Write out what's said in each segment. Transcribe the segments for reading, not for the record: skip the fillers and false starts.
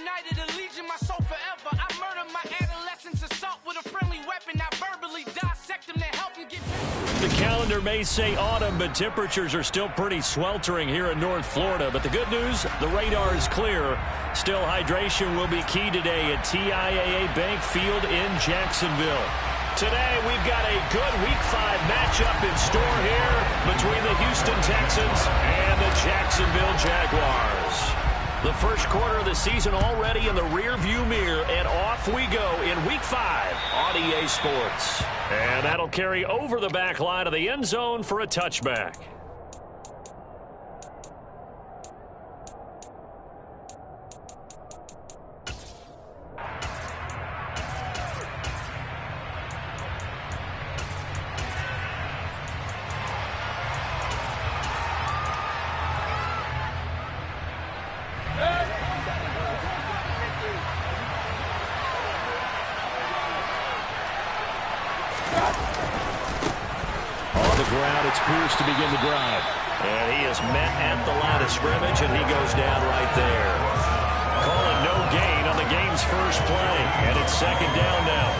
united, a legion, my soul forever. I murder my adolescence, assault with a friendly weapon. I verbally dissect them to help them get. The calendar may say autumn, but temperatures are still pretty sweltering here in North Florida. But the good news, the radar is clear. Still, hydration will be key today at TIAA Bank Field in Jacksonville. Today, we've got a good Week 5 matchup in store here between the Houston Texans and the Jacksonville Jaguars. The first quarter of the season already in the rearview mirror, and off we go in Week 5 on EA Sports. And that'll carry over the back line of the end zone for a touchback. Pierce to begin the drive. And he is met at the line of scrimmage, and he goes down right there. Calling no gain on the game's first play, and it's second down now.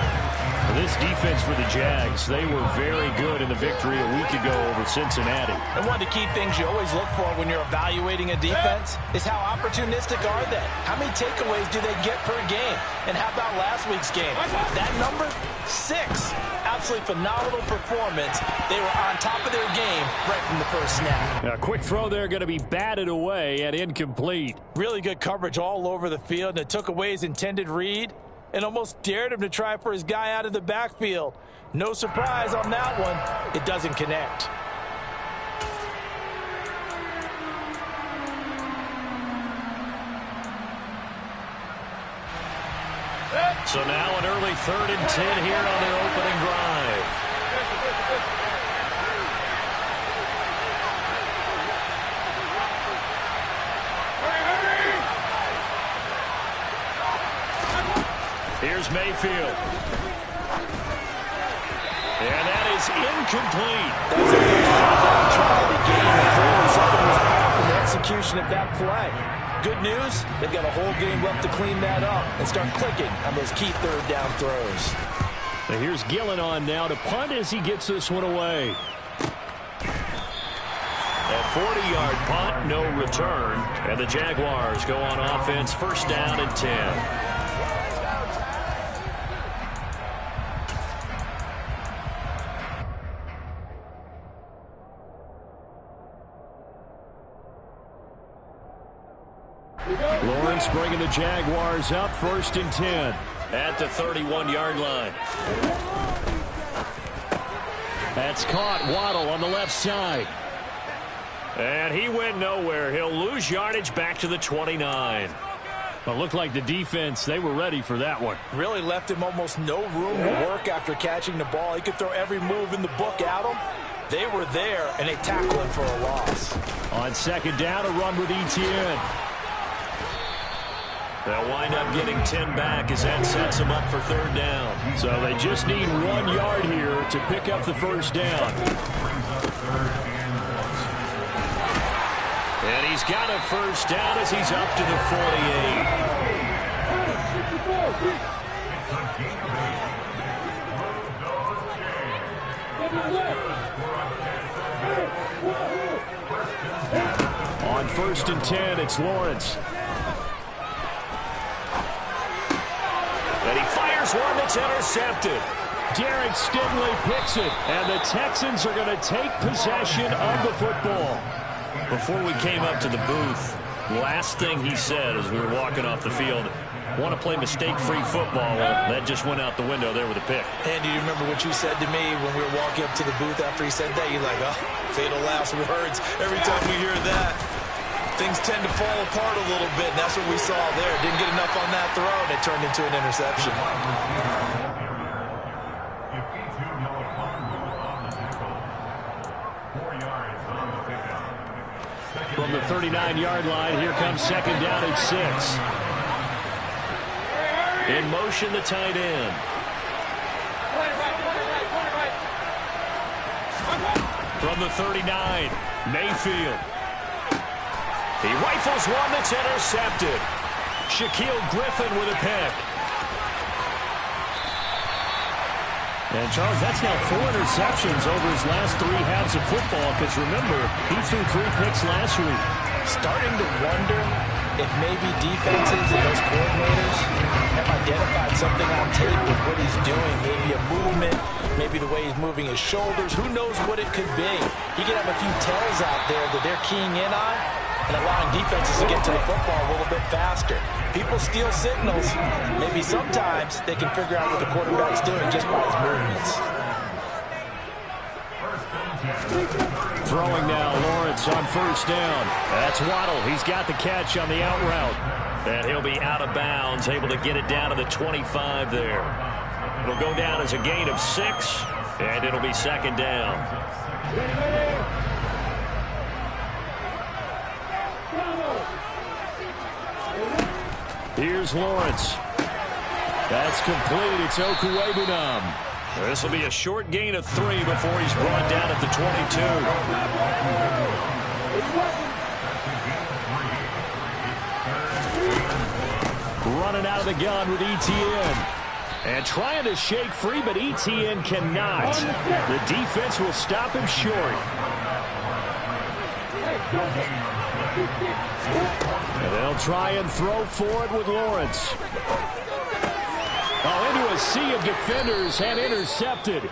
This defense for the Jags, they were very good in the victory a week ago over Cincinnati. And one of the key things you always look for when you're evaluating a defense is how opportunistic are they? How many takeaways do they get per game? And how about last week's game? That number, 6. Absolutely phenomenal performance. They were on top of their game right from the first snap. A quick throw there going to be batted away and incomplete. Really good coverage all over the field, and it took away his intended read and almost dared him to try for his guy out of the backfield. No surprise on that one. It doesn't connect. So now an early 3rd and 10 here on their opening drive. Here's Mayfield. And that is incomplete. That was a first try of the game, and clearly something was off in the execution of that play. Good news, they've got a whole game left to clean that up and start clicking on those key third down throws. Now here's Gillen on now to punt as he gets this one away. A 40-yard punt, no return, and the Jaguars go on offense, first down and 10. Lawrence bringing the Jaguars up, 1st and 10 at the 31-yard line. That's caught. Waddle on the left side. And he went nowhere. He'll lose yardage back to the 29. But looked like the defense, they were ready for that one. Really left him almost no room to work after catching the ball. He could throw every move in the book at him. They were there, and they tackled him for a loss. On 2nd down, a run with Etienne. They'll wind up getting 10 back as that sets them up for 3rd down. So they just need 1 yard here to pick up the first down. And he's got a first down as he's up to the 48. On 1st and 10, it's Lawrence. And he fires one that's intercepted. Derek Stingley picks it, and the Texans are going to take possession of the football. Before we came up to the booth, last thing he said as we were walking off the field, want to play mistake-free football. Well, that just went out the window there with a pick. And do you remember what you said to me when we were walking up to the booth after he said that? You're like, oh, fatal last words. Every time we hear that, things tend to fall apart a little bit, and that's what we saw there. Didn't get enough on that throw, and it turned into an interception. From the 39-yard line, here comes 2nd down and 6. In motion, the tight end. From the 39, Mayfield. He rifles one that's intercepted. Shaquille Griffin with a pick. And, Charles, that's now 4 interceptions over his last 3 halves of football, because, remember, he threw 3 picks last week. Starting to wonder if maybe defenses and those coordinators have identified something on tape with what he's doing. Maybe a movement, maybe the way he's moving his shoulders. Who knows what it could be? He could have a few tells out there that they're keying in on and allowing defenses to get to the football a little bit faster. People steal signals. Maybe sometimes they can figure out what the quarterback's doing just by his movements. Throwing now, Lawrence on first down. That's Waddle. He's got the catch on the out route. And he'll be out of bounds, able to get it down to the 25 there. It'll go down as a gain of 6, and it'll be second down. Here's Lawrence. That's complete. It's Okuwebunam. This will be a short gain of 3 before he's brought down at the 22. Running out of the gun with Etienne. And trying to shake free, but Etienne cannot. The defense will stop him short. And they'll try and throw for it with Lawrence. Oh, into a sea of defenders and intercepted.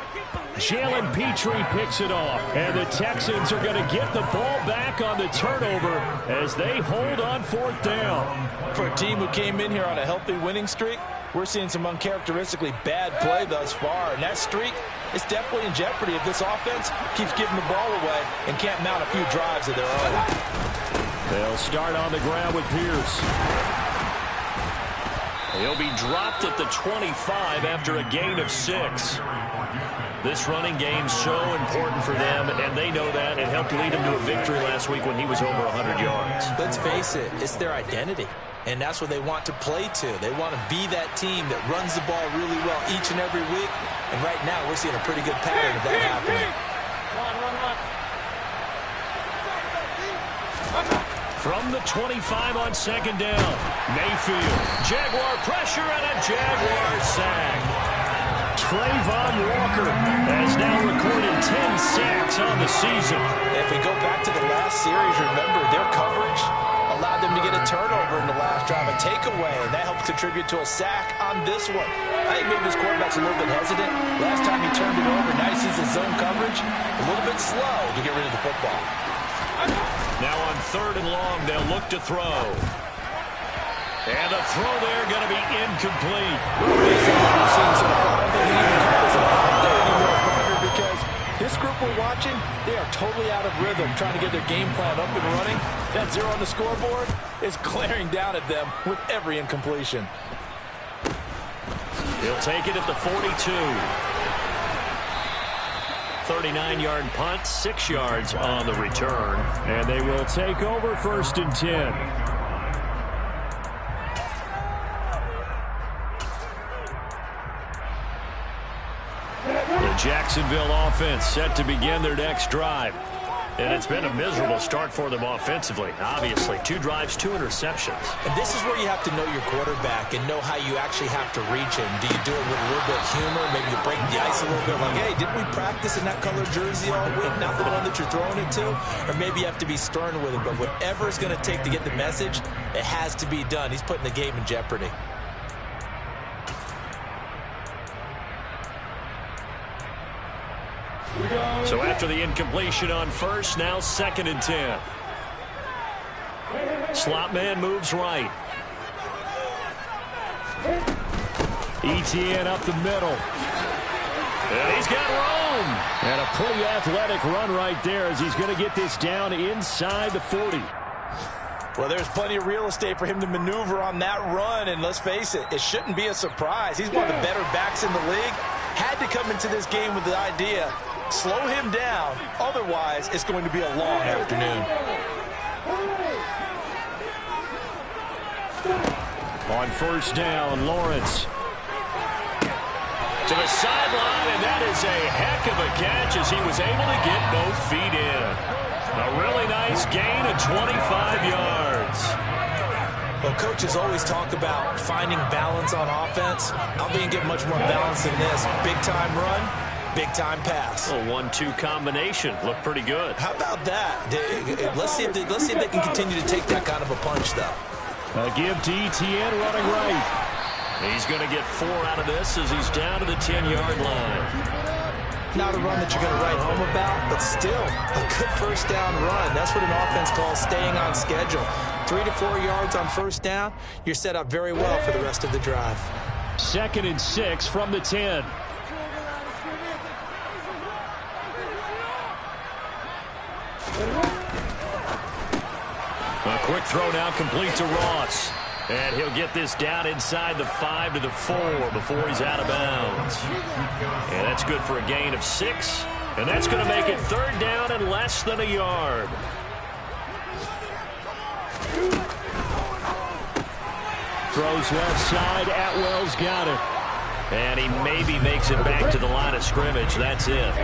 Jalen Petrie picks it off. And the Texans are going to get the ball back on the turnover as they hold on 4th down. For a team who came in here on a healthy winning streak, we're seeing some uncharacteristically bad play thus far. And that streak is definitely in jeopardy if this offense keeps giving the ball away and can't mount a few drives of their own. They'll start on the ground with Pierce. He'll be dropped at the 25 after a gain of 6. This running game's so important for them, and they know that. It helped lead him to a victory last week when he was over 100 yards. Let's face it, it's their identity, and that's what they want to play to. They want to be that team that runs the ball really well each and every week, and right now we're seeing a pretty good pattern of that happening. From the 25 on second down, Mayfield. Jaguar pressure and a Jaguar sack. Trayvon Walker has now recorded 10 sacks on the season. If we go back to the last series, remember their coverage allowed them to get a turnover in the last drive, a takeaway, and that helped contribute to a sack on this one. I think maybe this quarterback's a little bit hesitant. Last time he turned it over, now he sees his zone coverage a little bit slow to get rid of the football. Now on 3rd and long, they'll look to throw. And the throw there going to be incomplete. Because this group we're watching, they are totally out of rhythm, trying to get their game plan up and running. That 0 on the scoreboard is glaring down at them with every incompletion. He'll take it at the 42. 39-yard punt, 6 yards on the return. And they will take over 1st and 10. The Jacksonville offense set to begin their next drive. And it's been a miserable start for them offensively. Obviously, 2 drives, 2 interceptions. And this is where you have to know your quarterback and know how you actually have to reach him. Do you do it with a little bit of humor? Maybe you break the ice a little bit like, hey, didn't we practice in that color jersey all week? Not the one that you're throwing it to? Or maybe you have to be stern with him. But whatever it's going to take to get the message, it has to be done. He's putting the game in jeopardy. So after the incompletion on 1st, now 2nd and 10. Slot man moves right. Etienne up the middle. And he's got room. And a pretty athletic run right there as he's going to get this down inside the 40. Well, there's plenty of real estate for him to maneuver on that run, and let's face it, it shouldn't be a surprise. He's one of the better backs in the league. Had to come into this game with the idea, slow him down, otherwise it's going to be a long afternoon. On 1st down, Lawrence. To the sideline, and that is a heck of a catch as he was able to get both feet in. A really nice gain of 25 yards. Well, coaches always talk about finding balance on offense. I'm being given much more balance than this. Big-time run, big-time pass. A 1-2 combination. Looked pretty good. How about that? Let's see if they can continue to take that kind of a punch, though. A give to Etienne running right. He's going to get 4 out of this as he's down to the 10-yard line. Not a run that you're going to write home about, but still a good first down run. That's what an offense calls staying on schedule. 3 to 4 yards on first down, you're set up very well for the rest of the drive. 2nd and 6 from the 10. A quick throw now complete to Ross. And he'll get this down inside the 5 to the 4 before he's out of bounds. And that's good for a gain of 6. And that's going to make it 3rd down and less than a yard. Throws left side. Atwell's got it. And he maybe makes it back to the line of scrimmage. That's it.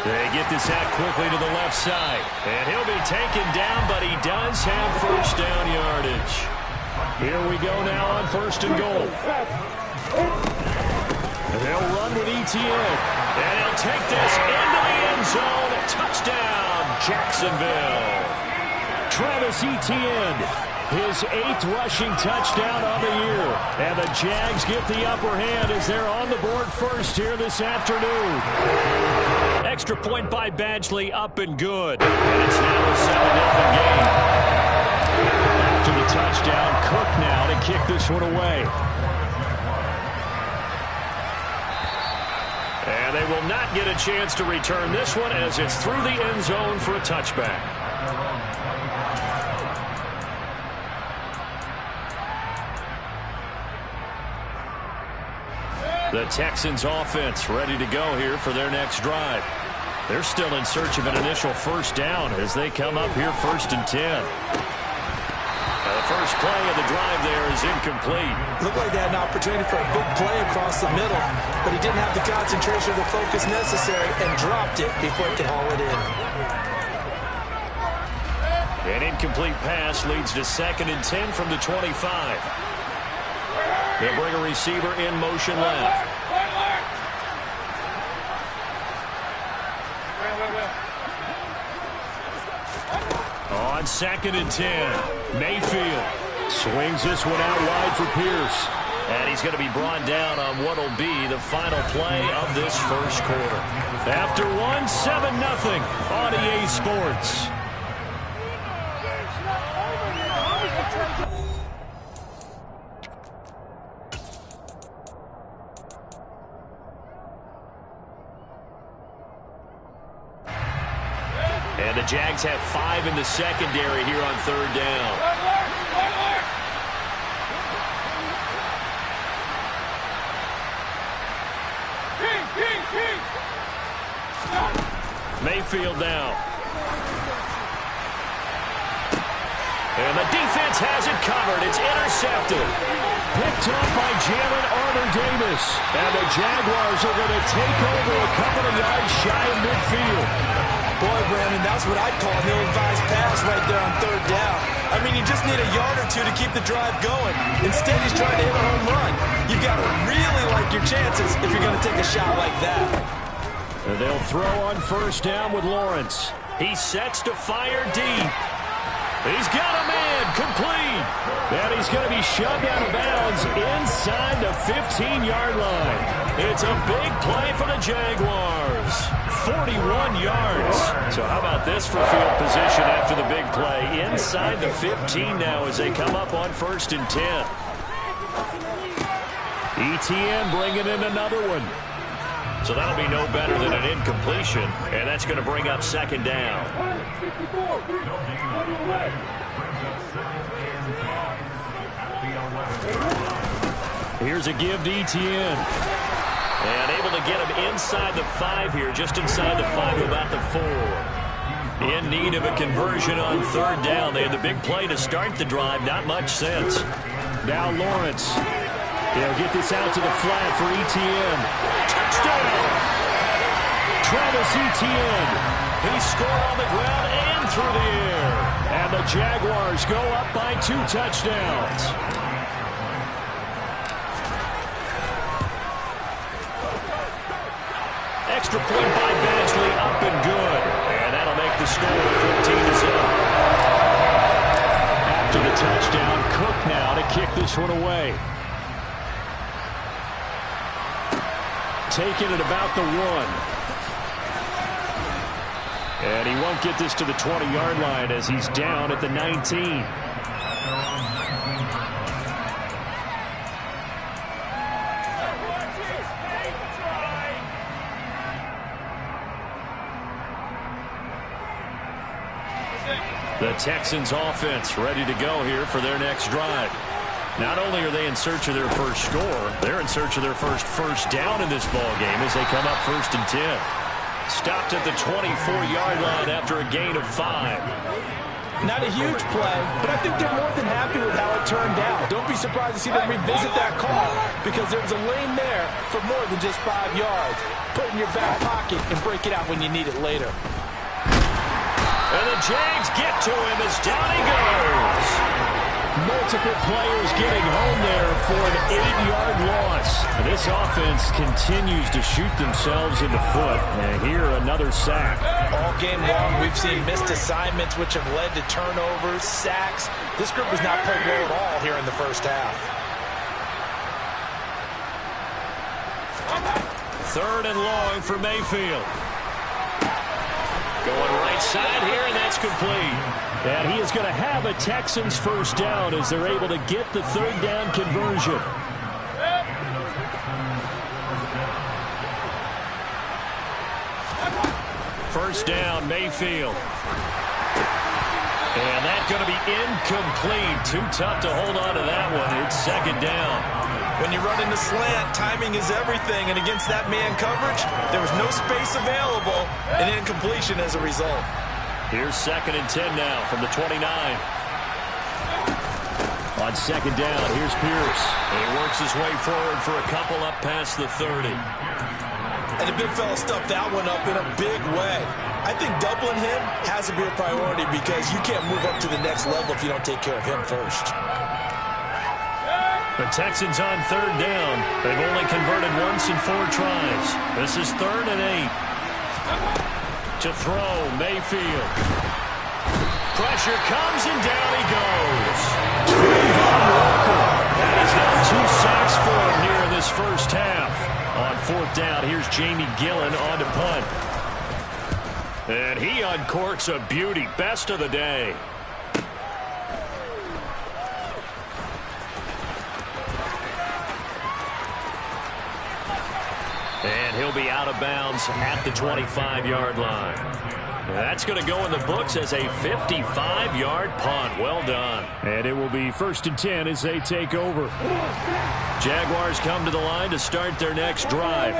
They get this out quickly to the left side. And he'll be taken down, but he does have first down yardage. Here we go now on 1st and goal. And they'll run with Etienne. And he'll take this into the end zone. Touchdown, Jacksonville. Travis Etienne. His 8th rushing touchdown on the year. And the Jags get the upper hand as they're on the board first here this afternoon. Extra point by Badgley, up and good. And it's now a 7-0 game. After the touchdown, Cook now to kick this one away. And they will not get a chance to return this one as it's through the end zone for a touchback. The Texans offense ready to go here for their next drive. They're still in search of an initial first down as they come up here 1st and 10. The first play of the drive there is incomplete. Looked like they had an opportunity for a big play across the middle, but he didn't have the concentration or the focus necessary and dropped it before he could haul it in. An incomplete pass leads to 2nd and 10 from the 25. They'll bring a receiver in motion left. On 2nd and 10, Mayfield swings this one out wide for Pierce. And he's going to be brought down on what will be the final play of this first quarter. After 7-0 on EA Sports. And the Jags have 5 in the secondary here on 3rd down. Mayfield now. And the defense has it covered. It's intercepted. Picked up by Jalen Armour-Davis. And the Jaguars are going to take over a couple of yards shy of midfield. Boy, Brandon, that's what I'd call an ill-advised pass right there on 3rd down. I mean, you just need a yard or 2 to keep the drive going. Instead, he's trying to hit a home run. You've got to really like your chances if you're going to take a shot like that. And they'll throw on 1st down with Lawrence. He sets to fire deep. He's got a man complete. And he's going to be shoved out of bounds inside the 15-yard line. It's a big play for the Jaguars. 41 yards. So how about this for field position after the big play? Inside the 15 now as they come up on 1st and 10. Etienne bringing in another one. So that'll be no better than an incompletion, and that's going to bring up 2nd down. Here's a give to Etienne. And able to get him inside the 5 here, just inside the 5 about the 4. In need of a conversion on 3rd down. They had the big play to start the drive, not much sense. Now Lawrence. He'll get this out to the flat for Etienne. Touchdown! Travis Etienne. He scored on the ground and through the air. And the Jaguars go up by 2 touchdowns. Extra point by Badgley, up and good. And that'll make the score 14-0. After the touchdown, Cook now to kick this one away. Taking it about the 1. And he won't get this to the 20-yard line as he's down at the 19. The Texans offense ready to go here for their next drive. Not only are they in search of their first score, they're in search of their first down in this ball game as they come up 1st and 10. Stopped at the 24-yard line after a gain of 5. Not a huge play, but I think they're more than happy with how it turned out. Don't be surprised to see them revisit that call because there's a lane there for more than just 5 yards. Put it in your back pocket and break it out when you need it later. And the Jags get to him as down he goes. Multiple players getting home there for an 8-yard loss. This offense continues to shoot themselves in the foot. And here, another sack. All game long, we've seen missed assignments, which have led to turnovers, sacks. This group has not played well at all here in the first half. 3rd and long for Mayfield. Going right side here, and that's complete. And he is going to have a Texans first down as they're able to get the 3rd down conversion. First down, Mayfield. And that's going to be incomplete. Too tough to hold on to that one. It's 2nd down. When you run in the slant, timing is everything. And against that man coverage, there was no space available. And incompletion as a result. Here's 2nd and 10 now from the 29. On 2nd down, here's Pierce. And he works his way forward for a couple up past the 30. And the big fella stuffed that one up in a big way. I think doubling him has to be a priority because you can't move up to the next level if you don't take care of him first. The Texans on 3rd down. They've only converted once in 4 tries. This is 3rd and 8. To throw, Mayfield. Pressure comes and down he goes. That is now 2 sacks for him here in this first half. On 4th down, here's Jamie Gillen on to punt. And he uncorks a beauty. Best of the day. And he'll be out of bounds at the 25-yard line. That's going to go in the books as a 55-yard punt. Well done. And it will be 1st and 10 as they take over. Jaguars come to the line to start their next drive.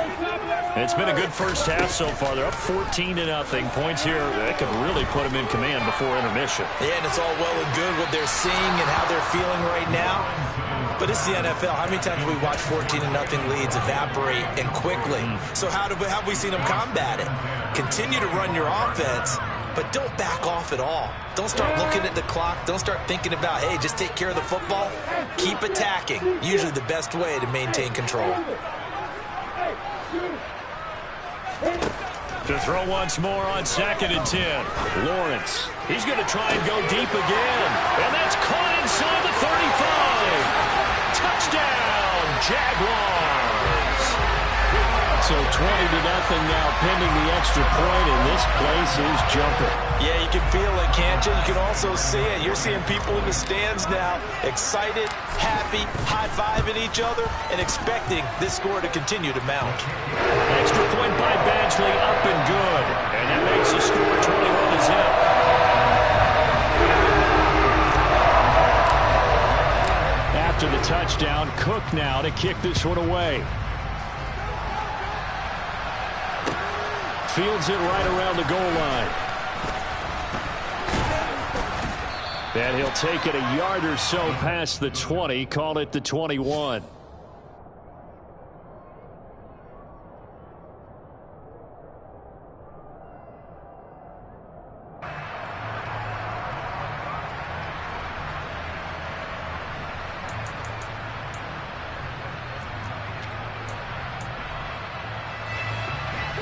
It's been a good first half so far. They're up 14-0. Points here that could really put them in command before intermission. Yeah, and it's all well and good what they're seeing and how they're feeling right now. But it's the NFL. How many times have we watched 14-0 leads evaporate and quickly? So how have we seen them combat it? Continue to run your offense, but don't back off at all. Don't start looking at the clock. Don't start thinking about, hey, just take care of the football. Keep attacking. Usually the best way to maintain control. To throw once more on 2nd and 10. Lawrence. He's going to try and go deep again. And that's caught inside the 35. Touchdown, Jaguars. So 20-0 now pending the extra point, and this place is jumping. Yeah, you can feel it, can't you? You can also see it. You're seeing people in the stands now excited, happy, high-fiving each other, and expecting this score to continue to mount. Extra point by Badgley, up and good. And that makes the score 21-0. After the touchdown, Cook now to kick this one away. Fields it right around the goal line. And he'll take it a yard or so past the 20, call it the 21.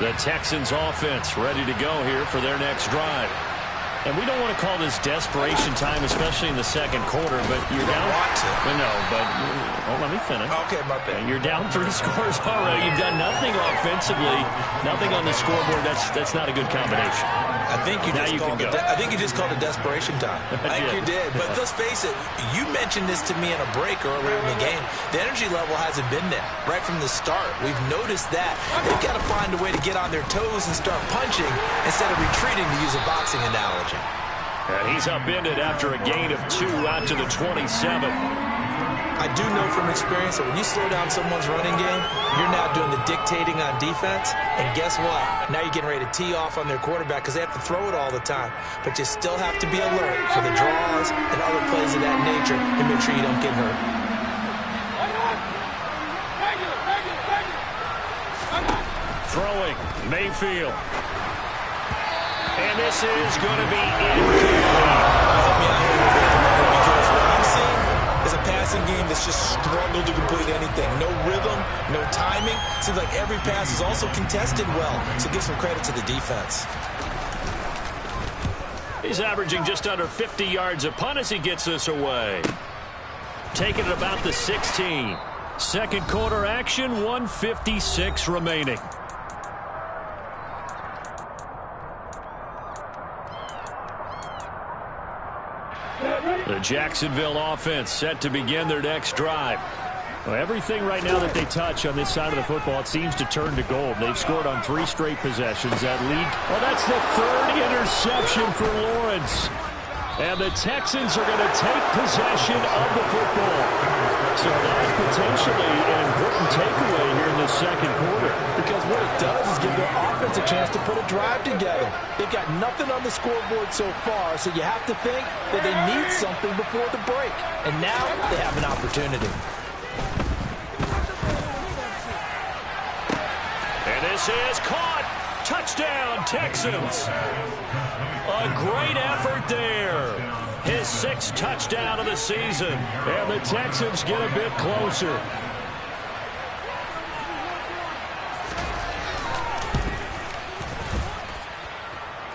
The Texans offense ready to go here for their next drive. And we don't want to call this desperation time, especially in the second quarter, but you're down. Want to. No, but let me finish. Okay, my bad. You're down 3 scores already. You've done nothing offensively, nothing on the scoreboard. That's not a good combination. I think you just called it desperation time. I think you did. But let's face it, you mentioned this to me in a break earlier in the game. The energy level hasn't been there right from the start. We've noticed that. They've got to find a way to get on their toes and start punching instead of retreating, to use a boxing analogy. And he's upended after a gain of 2 out to the 27. I do know from experience that when you slow down someone's running game, you're now doing the dictating on defense. And guess what? Now you're getting ready to tee off on their quarterback because they have to throw it all the time. But you still have to be alert for the draws and other plays of that nature and make sure you don't get hurt. Throwing, Mayfield. And this is going to be incomplete. Help me out here because what I'm seeing is a passing game that's just struggled to complete anything. No rhythm, no timing. Seems like every pass is also contested well. So give some credit to the defense. He's averaging just under 50 yards a punt as he gets this away. Taking it about the 16. Second quarter action, 1:56 remaining. The Jacksonville offense set to begin their next drive. Well, everything right now that they touch on this side of the football, it seems to turn to gold. They've scored on 3 straight possessions. That lead, well, that's the 3rd interception for Lawrence. And the Texans are going to take possession of the football. So that's potentially an important takeaway here in the second quarter. Because what it does is give their offense a chance to put a drive together. They've got nothing on the scoreboard so far, so you have to think that they need something before the break. And now they have an opportunity. And this is caught. Touchdown, Texans. A great effort there. His 6th touchdown of the season. And the Texans get a bit closer.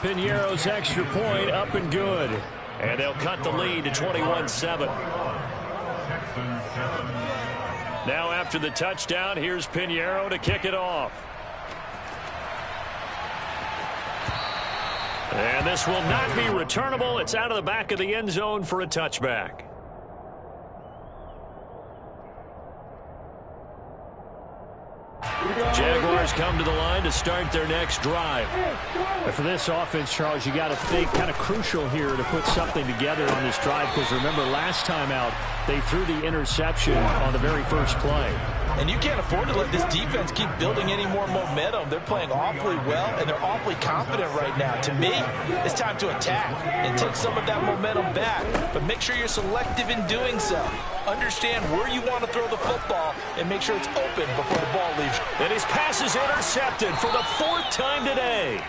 Piñeiro's extra point up and good. And they'll cut the lead to 21-7. Now after the touchdown, here's Piñeiro to kick it off. And this will not be returnable. It's out of the back of the end zone for a touchback. Jaguars come to the line to start their next drive. But for this offense, Charles, you got to think kind of crucial here to put something together on this drive, because remember last time out they threw the interception on the very first play. And you can't afford to let this defense keep building any more momentum. They're playing awfully well, and they're awfully confident right now. To me, it's time to attack and take some of that momentum back. But make sure you're selective in doing so. Understand where you want to throw the football and make sure it's open before the ball leaves. And his pass is intercepted for the 4th time today.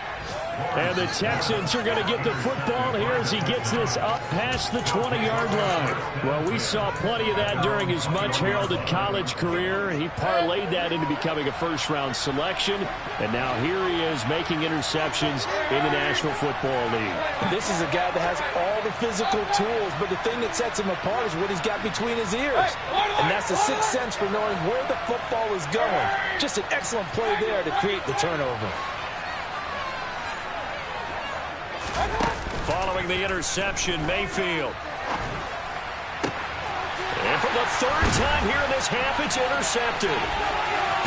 And the Texans are going to get the football here as he gets this up past the 20-yard line. Well, we saw plenty of that during his much-heralded college career. He parlayed that into becoming a first-round selection. And now here he is making interceptions in the National Football League. This is a guy that has all the physical tools, but the thing that sets him apart is what he's got between his ears. And that's the 6th sense for knowing where the football is going. Just an excellent play there to create the turnover. Following the interception, Mayfield. And for the 3rd time here in this half, it's intercepted.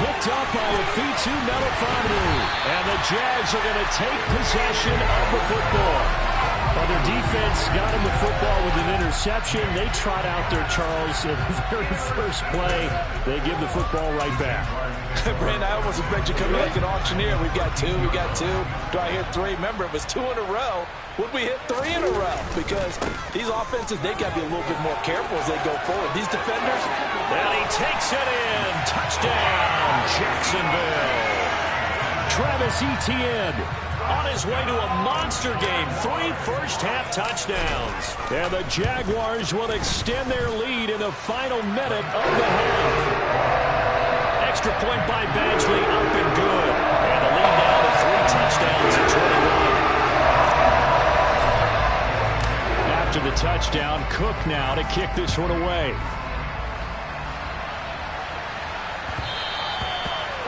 Picked up by Afitu Melifonwu. And the Jags are going to take possession of the football. Well, their defense got him the football with an interception. They trot out there, Charles, in the very first play. They give the football right back. Brandon, I almost expect you to come in like an auctioneer. We've got 2, we got 2. Do I hit 3? Remember, it was 2 in a row. Would we hit 3 in a row? Because these offenses, they got to be a little bit more careful as they go forward. These defenders. And he takes it in. Touchdown, Jacksonville. Travis Etienne on his way to a monster game. 3 first-half touchdowns. And the Jaguars will extend their lead in the final minute of the half. Extra point by Badgley, up and good. And the lead now touchdown. Cook now to kick this one away.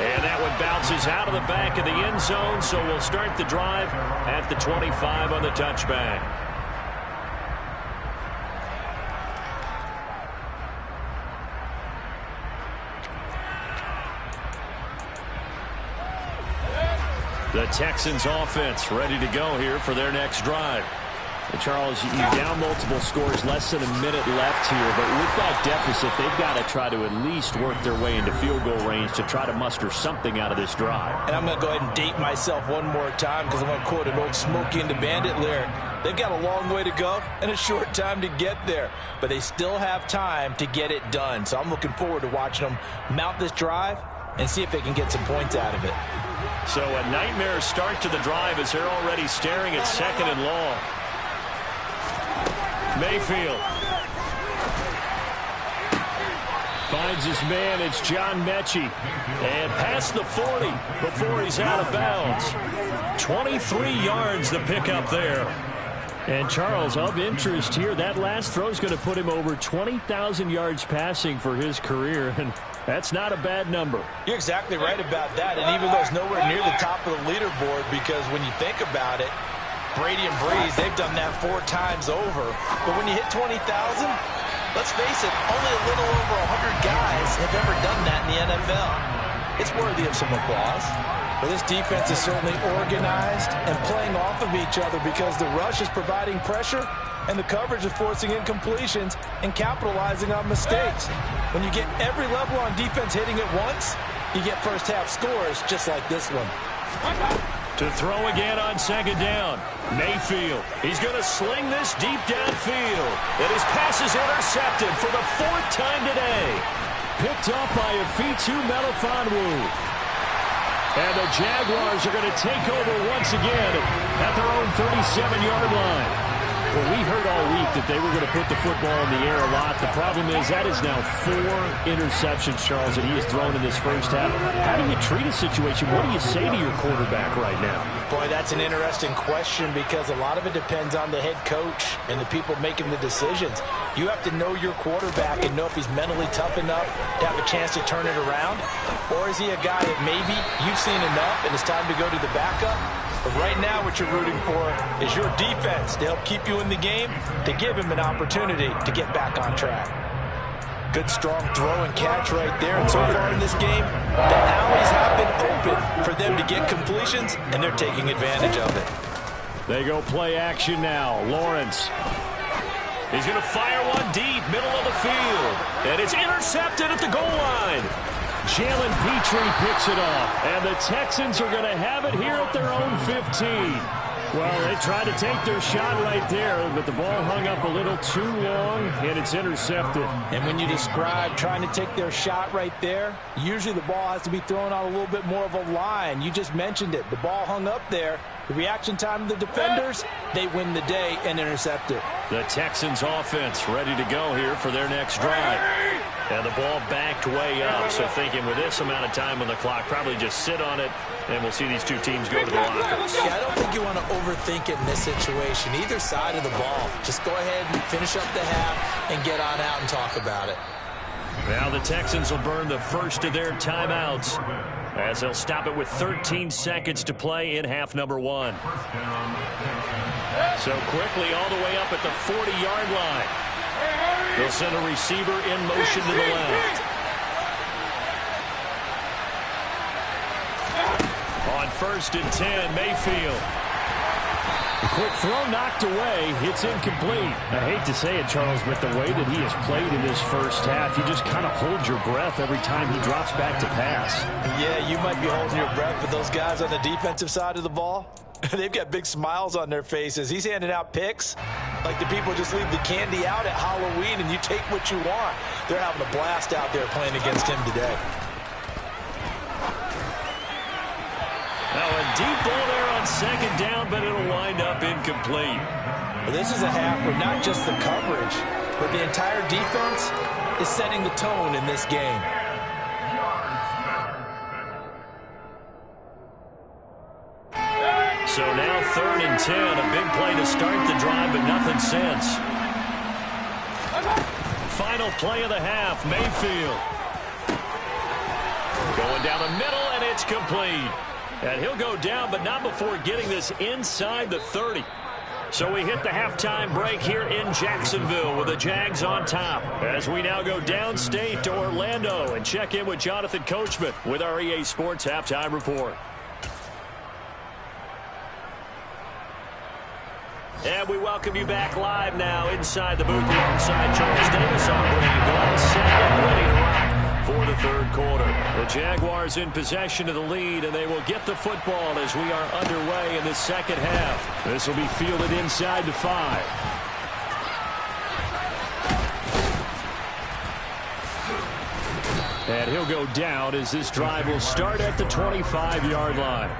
And that one bounces out of the back of the end zone, so we'll start the drive at the 25 on the touchback. The Texans offense ready to go here for their next drive. And Charles, you down multiple scores, less than a minute left here, but with that deficit, they've got to try to at least work their way into field goal range to try to muster something out of this drive. And I'm going to go ahead and date myself one more time because I'm going to quote an old Smokey and the Bandit lyric. They've got a long way to go and a short time to get there, but they still have time to get it done. So I'm looking forward to watching them mount this drive and see if they can get some points out of it. So a nightmare start to the drive as they're already staring at 2nd and long. Mayfield finds his man. It's John Mechie. And past the 40 before he's out of bounds. 23 yards the pickup there. And Charles, of interest here, that last throw is going to put him over 20,000 yards passing for his career. And that's not a bad number. You're exactly right about that. And even though it's nowhere near the top of the leaderboard, because when you think about it, Brady and Breeze, they've done that 4 times over. But when you hit 20,000, let's face it, only a little over 100 guys have ever done that in the NFL. It's worthy of some applause. But this defense is certainly organized and playing off of each other because the rush is providing pressure and the coverage is forcing incompletions and capitalizing on mistakes. When you get every level on defense hitting at once, you get first half scores just like this one. To throw again on 2nd down. Mayfield. He's going to sling this deep downfield. And his pass is intercepted for the 4th time today. Picked up by Afitu Melifonwu. And the Jaguars are going to take over once again at their own 37-yard line. Well, we heard all week that they were going to put the football in the air a lot. The problem is that is now 4 interceptions, Charles, that he has thrown in this first half. How do you treat a situation? What do you say to your quarterback right now? Boy, that's an interesting question because a lot of it depends on the head coach and the people making the decisions. You have to know your quarterback and know if he's mentally tough enough to have a chance to turn it around. Or is he a guy that maybe you've seen enough and it's time to go to the backup? But right now what you're rooting for is your defense to help keep you in the game, to give him an opportunity to get back on track. Good strong throw and catch right there. And so far in this game, the alleys have been open for them to get completions, and they're taking advantage of it. They go play action now. Lawrence. He's going to fire one deep, middle of the field. And it's intercepted at the goal line. Jalen Petrie picks it off, and the Texans are going to have it here at their own 15. Well, they tried to take their shot right there, but the ball hung up a little too long, and it's intercepted. And when you describe trying to take their shot right there, usually the ball has to be thrown out a little bit more of a line. You just mentioned it. The ball hung up there. The reaction time of the defenders, they win the day and intercept it. The Texans offense ready to go here for their next drive. And the ball backed way up, so thinking with this amount of time on the clock, probably just sit on it, and we'll see these two teams go to the lockers. Yeah, I don't think you want to overthink it in this situation. Either side of the ball. Just go ahead and finish up the half and get on out and talk about it. Now the Texans will burn the first of their timeouts as they'll stop it with 13 seconds to play in half number 1. So quickly all the way up at the 40-yard line. They'll send a receiver in motion to the left. On 1st and 10, Mayfield. The quick throw knocked away. It's incomplete. I hate to say it, Charles, but the way that he has played in this first half, you just kind of hold your breath every time he drops back to pass. Yeah, you might be holding your breath, but those guys on the defensive side of the ball, they've got big smiles on their faces. He's handing out picks like the people just leave the candy out at Halloween and you take what you want. They're having a blast out there playing against him today. Now a deep ball there on 2nd down, but it'll wind up incomplete. Well, this is a half where not just the coverage, but the entire defense is setting the tone in this game. So now 3rd and 10, a big play to start the drive, but nothing since. final play of the half. Mayfield going down the middle, and it's complete. And he'll go down, but not before getting this inside the 30. So we hit the halftime break here in Jacksonville with the Jags on top. As we now go downstate to Orlando and check in with Jonathan Coachman with our EA Sports Halftime Report. And we welcome you back live now inside the booth alongside Charles Davis on Brady Ball, set and ready to rock for the third quarter. The Jaguars in possession of the lead, and they will get the football as we are underway in the second half. This will be fielded inside the 5. And he'll go down as this drive will start at the 25-yard line.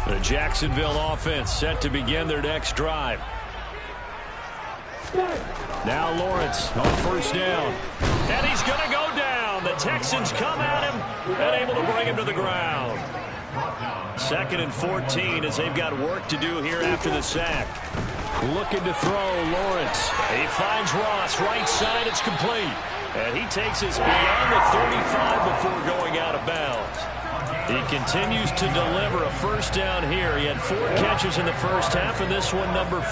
The Jacksonville offense set to begin their next drive. Now Lawrence on first down. And he's going to go down. The Texans come at him and able to bring him to the ground. 2nd and 14 as they've got work to do here after the sack. Looking to throw, Lawrence. He finds Ross, right side, it's complete. And he takes us beyond the 35 before going out of bounds. He continues to deliver a first down here. He had 4 catches in the first half, and this one number 5.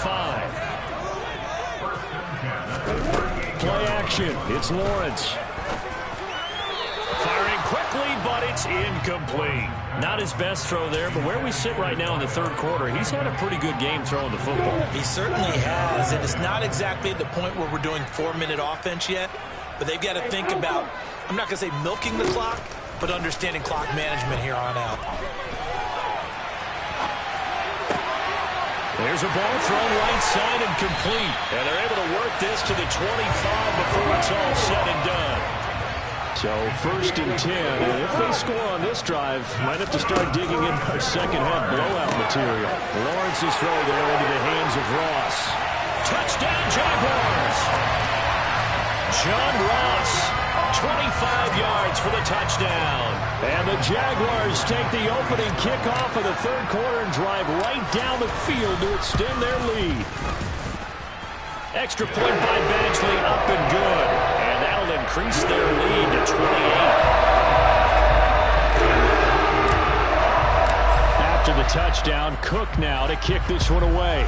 Play action. It's Lawrence. Firing quickly, but it's incomplete. Not his best throw there, but where we sit right now in the third quarter, he's had a pretty good game throwing the football. He certainly has, and it's not exactly at the point where we're doing 4-minute offense yet, but they've got to think about, I'm not going to say milking the clock, but understanding clock management here on out. There's a ball thrown right side and complete. And they're able to work this to the 25 before it's all said and done. So 1st and 10. And if they score on this drive, might have to start digging in our second half blowout material. Lawrence's throw there into the hands of Ross. Touchdown Jaguars! John Ross. 25 yards for the touchdown. And the Jaguars take the opening kickoff of the third quarter and drive right down the field to extend their lead. Extra point by Badgley, up and good. And that'll increase their lead to 28. After the touchdown, Cook now to kick this one away.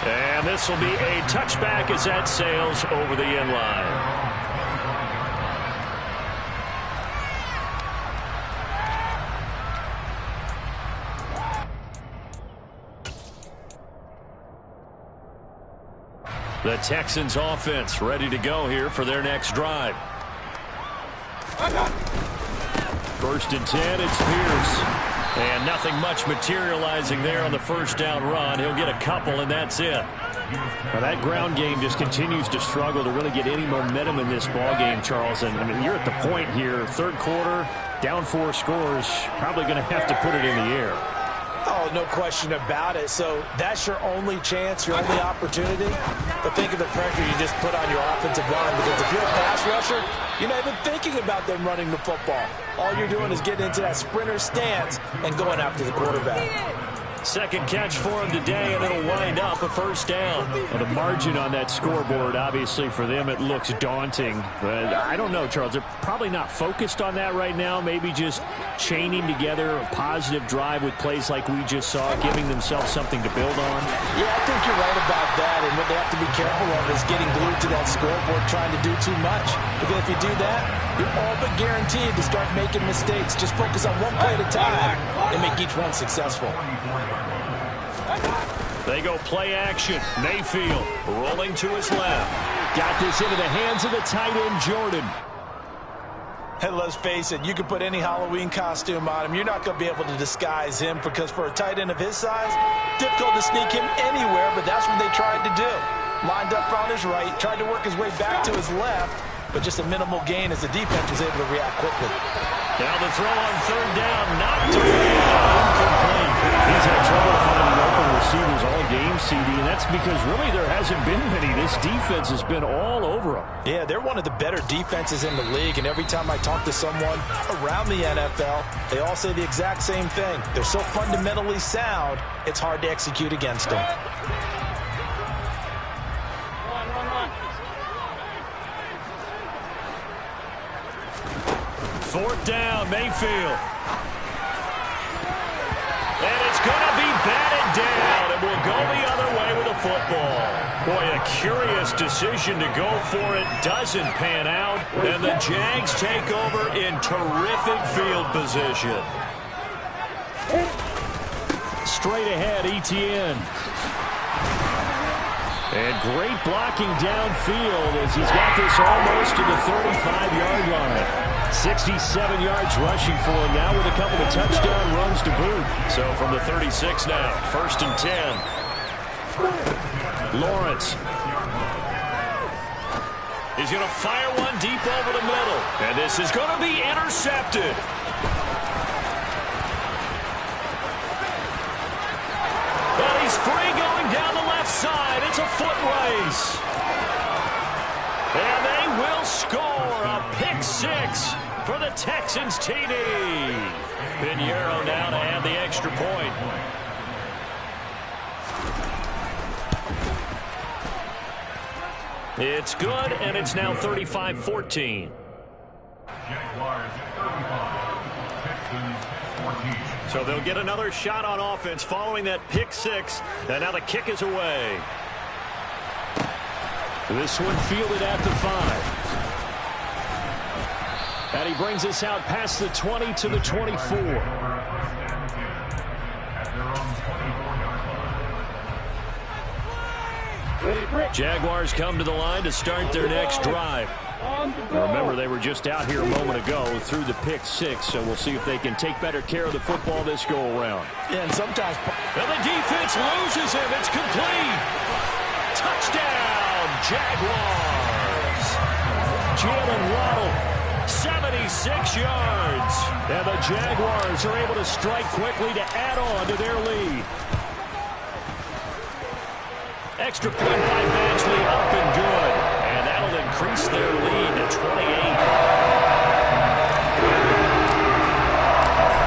And this will be a touchback as that sails over the end line. The Texans offense ready to go here for their next drive. 1st and 10, it's Pierce. And nothing much materializing there on the first down run. He'll get a couple, and that's it. Now that ground game just continues to struggle to really get any momentum in this ball game, Charles. And I mean, you're at the point here, third quarter, down 4 scores, probably going to have to put it in the air. Oh, no question about it. So that's your only chance, your only opportunity. But think of the pressure you just put on your offensive line, because if you're a pass rusher, you're not even thinking about them running the football. All you're doing is getting into that sprinter stance and going after the quarterback. Second catch for him today, and it'll wind up a first down. Well, the margin on that scoreboard, obviously, for them, it looks daunting. But I don't know, Charles. They're probably not focused on that right now. Maybe just chaining together a positive drive with plays like we just saw, giving themselves something to build on. Yeah, I think you're right about that. And what they have to be careful of is getting glued to that scoreboard, trying to do too much. Because if you do that, you're all but guaranteed to start making mistakes. Just focus on one play at a time and make each one successful. They go play action. Mayfield rolling to his left. Got this into the hands of the tight end, Jordan. And let's face it, you can put any Halloween costume on him. You're not going to be able to disguise him, because for a tight end of his size, difficult to sneak him anywhere, but that's what they tried to do. Lined up on his right, tried to work his way back to his left, but just a minimal gain as the defense was able to react quickly. Now the throw on third down, not to incomplete. He's had trouble finding open receivers all game, CD, and that's because really there hasn't been many. This defense has been all over them. Yeah, they're one of the better defenses in the league, and every time I talk to someone around the NFL, they all say the exact same thing. They're so fundamentally sound, it's hard to execute against them. Fourth down, Mayfield. And it's going to be batted down, and we'll go the other way with the football. Boy, a curious decision to go for it. Doesn't pan out, and the Jags take over in terrific field position. Straight ahead, Etienne. And great blocking downfield as he's got this almost to the 35-yard line. 67 yards rushing for him now with a couple of touchdown runs to boot. So from the 36 now, 1st and 10. Lawrence. He's going to fire one deep over the middle. And this is going to be intercepted. But he's free going down the left side. It's a foot race. And they will score a pick six for the Texans TD. Pinheiro now to add the extra point. It's good, and it's now 35-14. So they'll get another shot on offense following that pick six, and now the kick is away. This one fielded at the 5. And he brings us out past the 20 to the 24. Jaguars come to the line to start their next drive. Remember, they were just out here a moment ago through the pick six, so we'll see if they can take better care of the football this go-around. Yeah, and sometimes... And the defense loses him. It's complete. Touchdown, Jaguars. Jalen Waddle, 76 yards. And the Jaguars are able to strike quickly to add on to their lead. Extra point by Badgley, up and good. And that'll increase their lead to 28.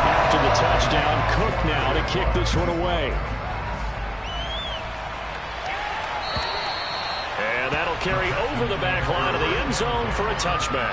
After the touchdown, Cook now to kick this one away. And that'll carry over the back line of the end zone for a touchback.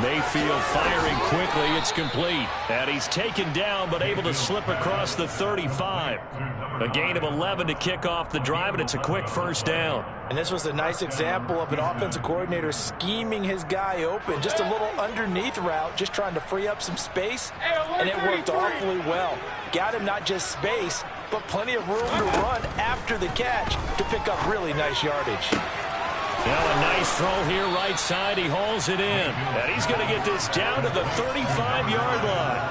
Mayfield firing quickly. It's complete. And he's taken down but able to slip across the 35. A gain of 11 to kick off the drive, and it's a quick first down. And this was a nice example of an offensive coordinator scheming his guy open. Just a little underneath route, just trying to free up some space, and it worked awfully well. Got him not just space, but plenty of room to run after the catch to pick up really nice yardage. Now a nice throw here right side. He hauls it in. And he's going to get this down to the 35-yard line.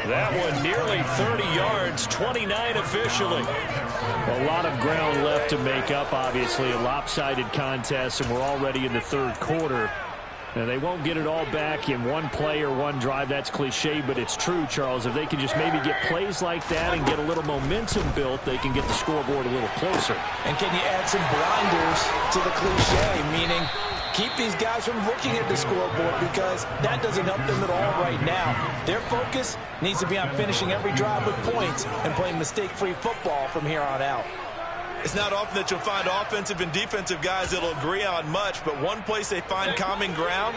That one nearly 30 yards, 29 officially. A lot of ground left to make up, obviously. A lopsided contest, and we're already in the third quarter. And they won't get it all back in one play or one drive. That's cliche, but it's true, Charles. If they can just maybe get plays like that and get a little momentum built, they can get the scoreboard a little closer. And can you add some blinders to the cliche, meaning keep these guys from looking at the scoreboard, because that doesn't help them at all right now. Their focus needs to be on finishing every drive with points and playing mistake-free football from here on out. It's not often that you'll find offensive and defensive guys that'll agree on much, but one place they find common ground,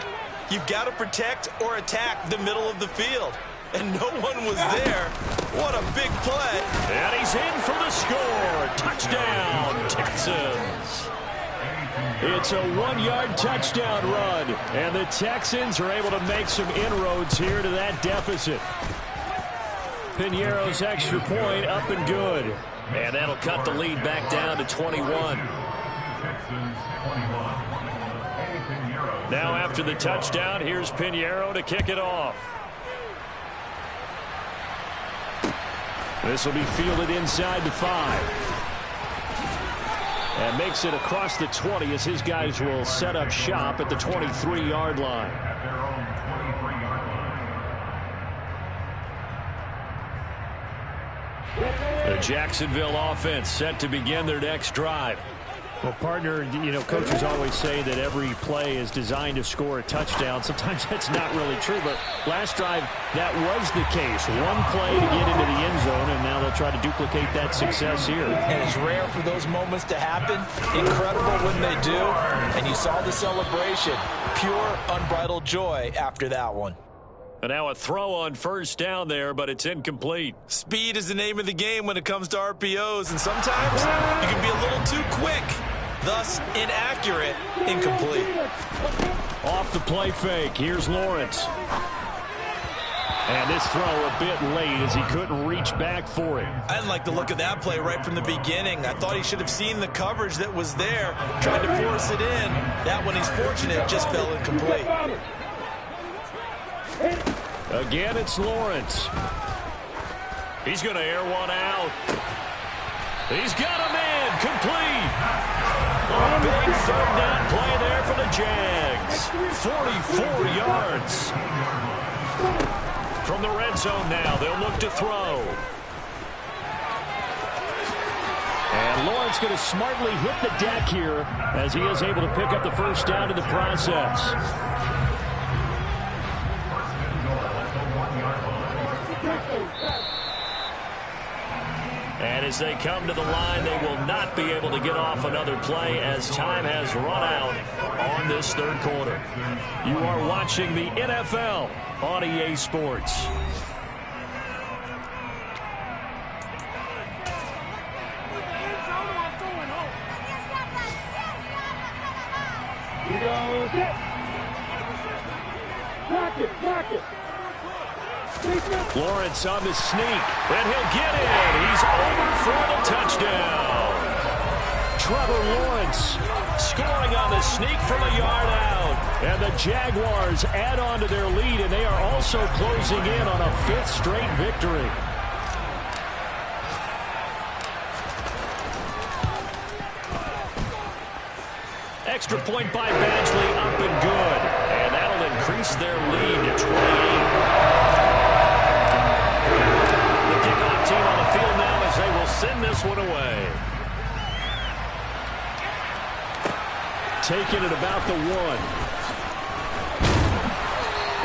you've got to protect or attack the middle of the field. And no one was there. What a big play. And he's in for the score. Touchdown, Texans. It's a 1-yard touchdown run, and the Texans are able to make some inroads here to that deficit. Pinheiro's extra point up and good. And that'll cut the lead back down to 21. Now after the touchdown, here's Pinheiro to kick it off. This will be fielded inside the 5. And makes it across the 20 as his guys will set up shop at the 23-yard line. The Jacksonville offense set to begin their next drive. Well, partner, you know, coaches always say that every play is designed to score a touchdown. Sometimes that's not really true, but last drive, that was the case. One play to get into the end zone, and now they'll try to duplicate that success here. And it's rare for those moments to happen. Incredible when they do. And you saw the celebration. Pure, unbridled joy after that one. And now a throw on first down there, but it's incomplete. Speed is the name of the game when it comes to RPOs, and sometimes you can be a little too quick. Thus, inaccurate, incomplete. Off the play fake, here's Lawrence. And this throw a bit late as he couldn't reach back for it. I didn't like the look of that play right from the beginning. I thought he should have seen the coverage that was there, tried to force it in. That one, he's fortunate, just fell incomplete. Again, it's Lawrence. He's going to air one out. He's got a man complete. A big third down play there for the Jags. 44 yards. From the red zone now, they'll look to throw. And Lawrence going to smartly hit the deck here as he is able to pick up the first down in the process. And as they come to the line, they will not be able to get off another play as time has run out on this third quarter. You are watching the NFL on EA Sports. Lawrence on the sneak, and he'll get it. He's over for the touchdown. Trevor Lawrence scoring on the sneak from a yard out. And the Jaguars add on to their lead, and they are also closing in on a 5th straight victory. Extra point by Badgley, up and good. And that'll increase their lead to 28. Team on the field now as they will send this one away. Taking it about the 1.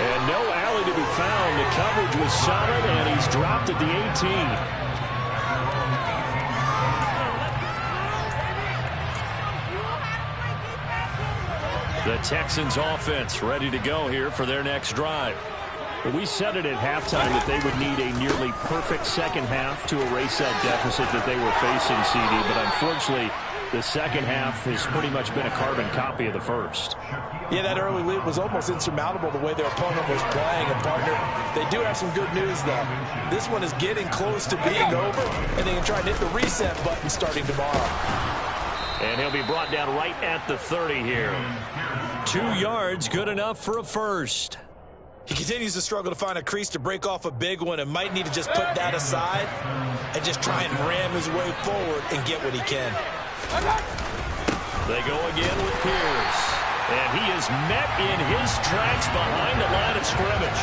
And no alley to be found. The coverage was solid, and he's dropped at the 18. The Texans offense ready to go here for their next drive. We said it at halftime that they would need a nearly perfect second half to erase that deficit that they were facing, CD. But unfortunately, the second half has pretty much been a carbon copy of the first. Yeah, that early lead was almost insurmountable the way their opponent was playing. And, partner, they do have some good news, though. This one is getting close to being over, and they can try and hit the reset button starting tomorrow. And he'll be brought down right at the 30 here. 2 yards, good enough for a first. He continues to struggle to find a crease to break off a big one and might need to just put that aside and just try and ram his way forward and get what he can. They go again with Pierce. And he is met in his tracks behind the line of scrimmage.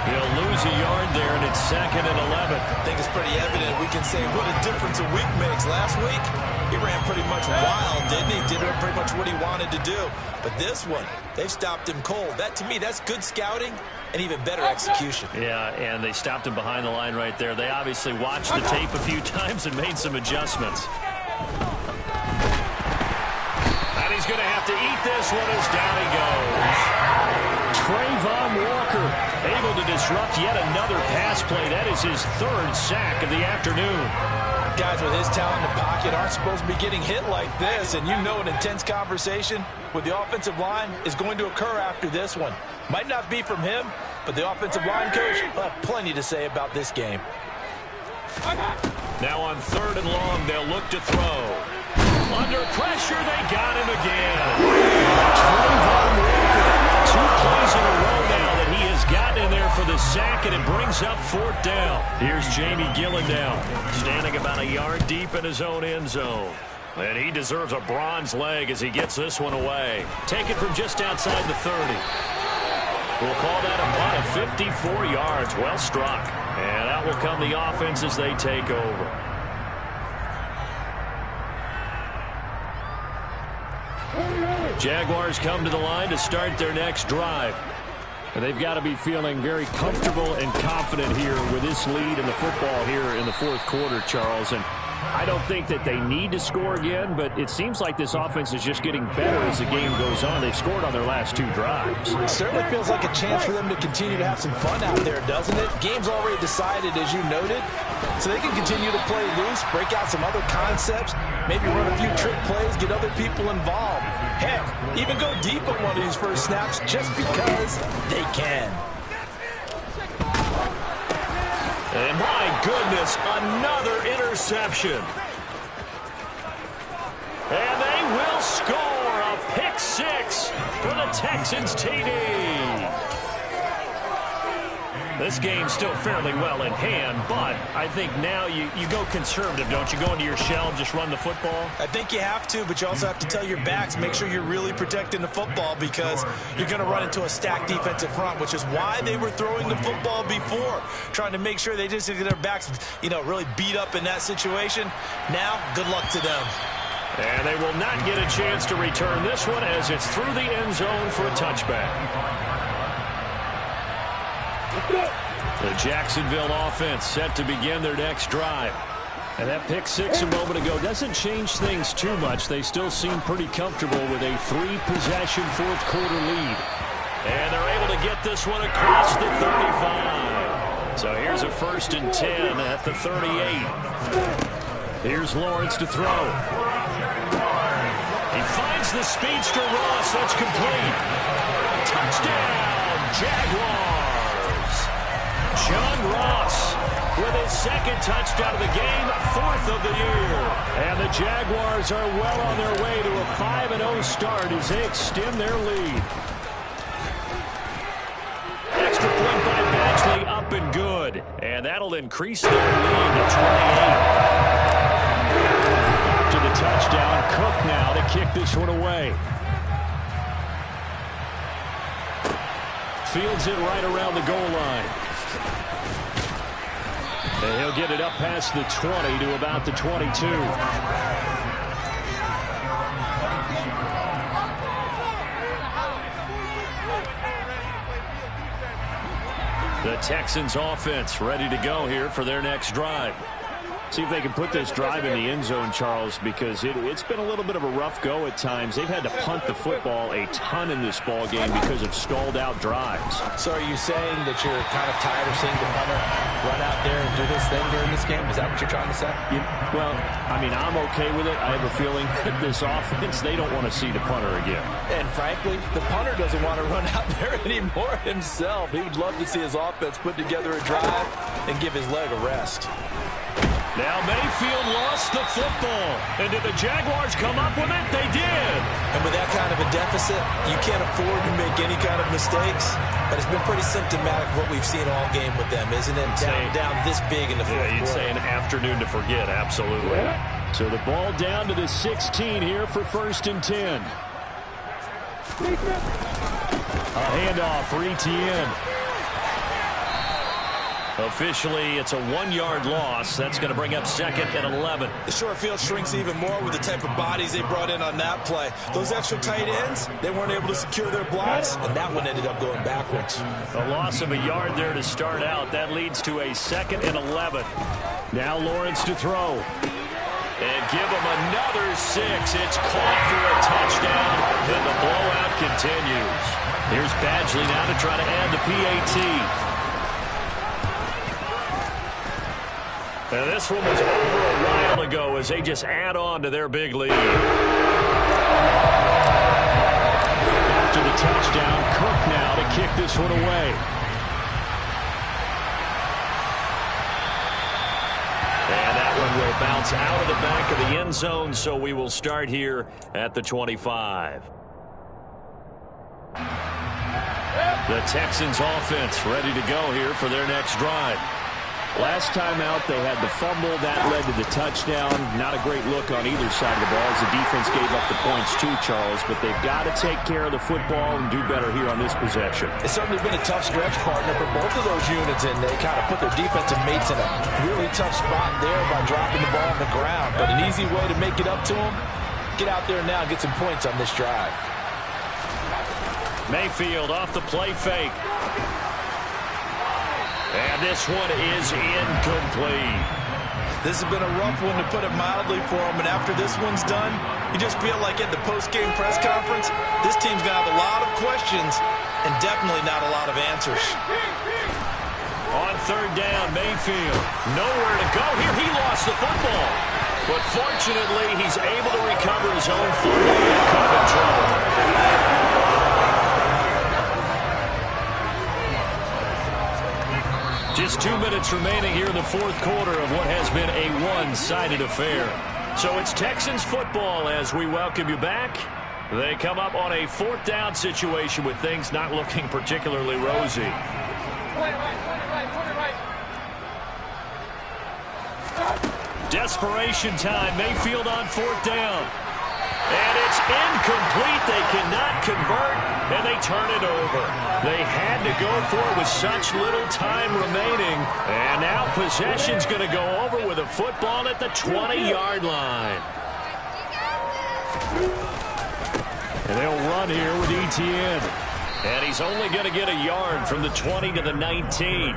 He'll lose a yard there, and it's 2nd and 11. I think it's pretty evident. We can say what a difference a week makes. Last week, he ran pretty much wild, didn't he? Did pretty much what he wanted to do. But this one, they've stopped him cold. That, to me, that's good scouting and even better execution. Yeah, and they stopped him behind the line right there. They obviously watched the tape a few times and made some adjustments. And he's going to have to eat this one as down he goes. Trayvon Walker able to disrupt yet another pass play. That is his 3rd sack of the afternoon. Guys with his talent in the pocket aren't supposed to be getting hit like this, and you know an intense conversation with the offensive line is going to occur after this one. Might not be from him, but the offensive line coach will have plenty to say about this game. Now on 3rd and long, they'll look to throw. Under pressure, they got him again. Trayvon Walker, 2 plays in a row now that he has gotten in there for the sack, and it brings up 4th down. Here's Jamie Gillen down, standing about a yard deep in his own end zone. And he deserves a bronze leg as he gets this one away. Taken from just outside the 30. We'll call that a punt of 54 yards. Well struck. And out will come the offense as they take over. Jaguars come to the line to start their next drive. They've got to be feeling very comfortable and confident here with this lead in the football here in the fourth quarter, Charles. And I don't think that they need to score again, but it seems like this offense is just getting better as the game goes on. They've scored on their last 2 drives. It certainly feels like a chance for them to continue to have some fun out there, doesn't it? Game's already decided, as you noted, so they can continue to play loose, break out some other concepts, maybe run a few trick plays, get other people involved. Heck, even go deep on one of these first snaps just because they can. And my goodness, another interception. And they will score a pick 6 for the Texans TD. This game's still fairly well in hand, but I think now you go conservative, don't you? Go into your shell and just run the football? I think you have to, but you also have to tell your backs, make sure you're really protecting the football because you're going to run into a stacked defensive front, which is why they were throwing the football before, trying to make sure they just get their backs, really beat up in that situation. Now, good luck to them. And they will not get a chance to return this one as it's through the end zone for a touchback. The Jacksonville offense set to begin their next drive. And that pick 6 a moment ago doesn't change things too much. They still seem pretty comfortable with a 3-possession fourth quarter lead. And they're able to get this one across the 35. So here's a 1st and 10 at the 38. Here's Lawrence to throw. He finds the speedster Ross. That's complete. Touchdown, Jaguars. John Ross with his 2nd touchdown of the game, 4th of the year. And the Jaguars are well on their way to a 5-0 start as they extend their lead. Extra point by Badgley, up and good. And that'll increase their lead to 28. After the touchdown, Cook now to kick this one away. Fields it right around the goal line. And he'll get it up past the 20 to about the 22. The Texans offense ready to go here for their next drive. See if they can put this drive in the end zone, Charles, because it's been a little bit of a rough go at times. They've had to punt the football a ton in this ball game because of stalled out drives. So are you saying that you're kind of tired of seeing the punter run out there and do this thing during this game? Is that what you're trying to say? Well, I mean, I'm okay with it. I have a feeling that this offense, they don't want to see the punter again. And frankly, the punter doesn't want to run out there anymore himself. He would love to see his offense put together a drive and give his leg a rest. Now Mayfield lost the football. And did the Jaguars come up with it? They did. And with that kind of a deficit, you can't afford to make any kind of mistakes. But it's been pretty symptomatic of what we've seen all game with them, isn't it? Down this big in the fourth quarter. You'd say an afternoon to forget, absolutely. So the ball down to the 16 here for 1st and 10. A handoff for Etienne. Officially, it's a 1-yard loss. That's going to bring up 2nd and 11. The short field shrinks even more with the type of bodies they brought in on that play. Those extra tight ends, they weren't able to secure their blocks, and that one ended up going backwards. A loss of a yard there to start out. That leads to a 2nd and 11. Now Lawrence to throw. And give him another 6. It's caught for a touchdown, and the blowout continues. Here's Badgley now to try to add the PAT. And this one was over a while ago as they just add on to their big lead. After the touchdown, Cook now to kick this one away. And that one will bounce out of the back of the end zone, so we will start here at the 25. The Texans offense ready to go here for their next drive. Last time out, they had the fumble. That led to the touchdown. Not a great look on either side of the ball as the defense gave up the points too, Charles. But they've got to take care of the football and do better here on this possession. It's certainly been a tough stretch, partner, for both of those units, and they kind of put their defensive mates in a really tough spot there by dropping the ball on the ground. But an easy way to make it up to them, get out there now and get some points on this drive. Mayfield off the play fake. And this one is incomplete. This has been a rough one, to put it mildly, for him. And after this one's done, you just feel like at the post-game press conference, this team's going to have a lot of questions and definitely not a lot of answers. On third down, Mayfield. Nowhere to go here. He lost the football. But fortunately, he's able to recover his own football and come in trouble. Just 2 minutes remaining here in the fourth quarter of what has been a one-sided affair. So it's Texans football as we welcome you back. They come up on a fourth down situation with things not looking particularly rosy. Desperation time. Mayfield on fourth down. And it's incomplete. They cannot convert, and they turn it over. They had to go for it with such little time remaining. And now possession's going to go over with a football at the 20-yard line. And they'll run here with Etienne. And he's only going to get a yard from the 20 to the 19.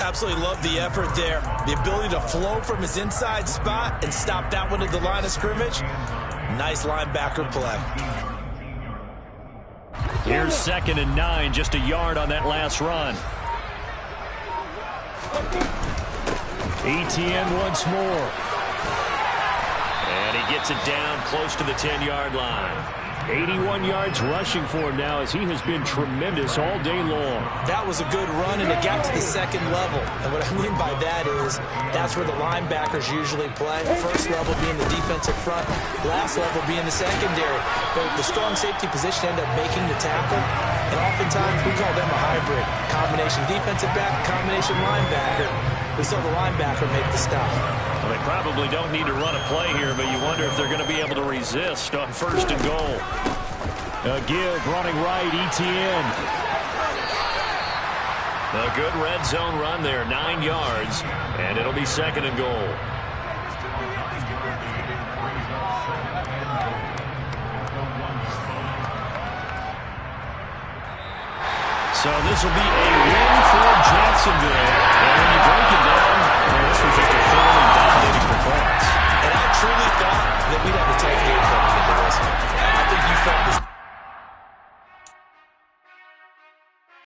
Absolutely love the effort there. The ability to flow from his inside spot and stop that one at the line of scrimmage. Nice linebacker play. Here's 2nd and 9, just a yard on that last run. Etienne once more. And he gets it down close to the 10-yard line. 81 yards rushing for him now as he has been tremendous all day long. That was a good run, and it got to the second level. And what I mean by that is that's where the linebackers usually play. First level being the defensive front, last level being the secondary. But the strong safety position ended up making the tackle, and oftentimes we call them a hybrid. Combination defensive back, combination linebacker. We saw the linebacker make the stop. Well, they probably don't need to run a play here, but you wonder if they're going to be able to resist on 1st and goal. A give running right, Etienne. A good red zone run there, 9 yards, and it'll be 2nd and goal. So this will be a win for Jacksonville. And when you break it down,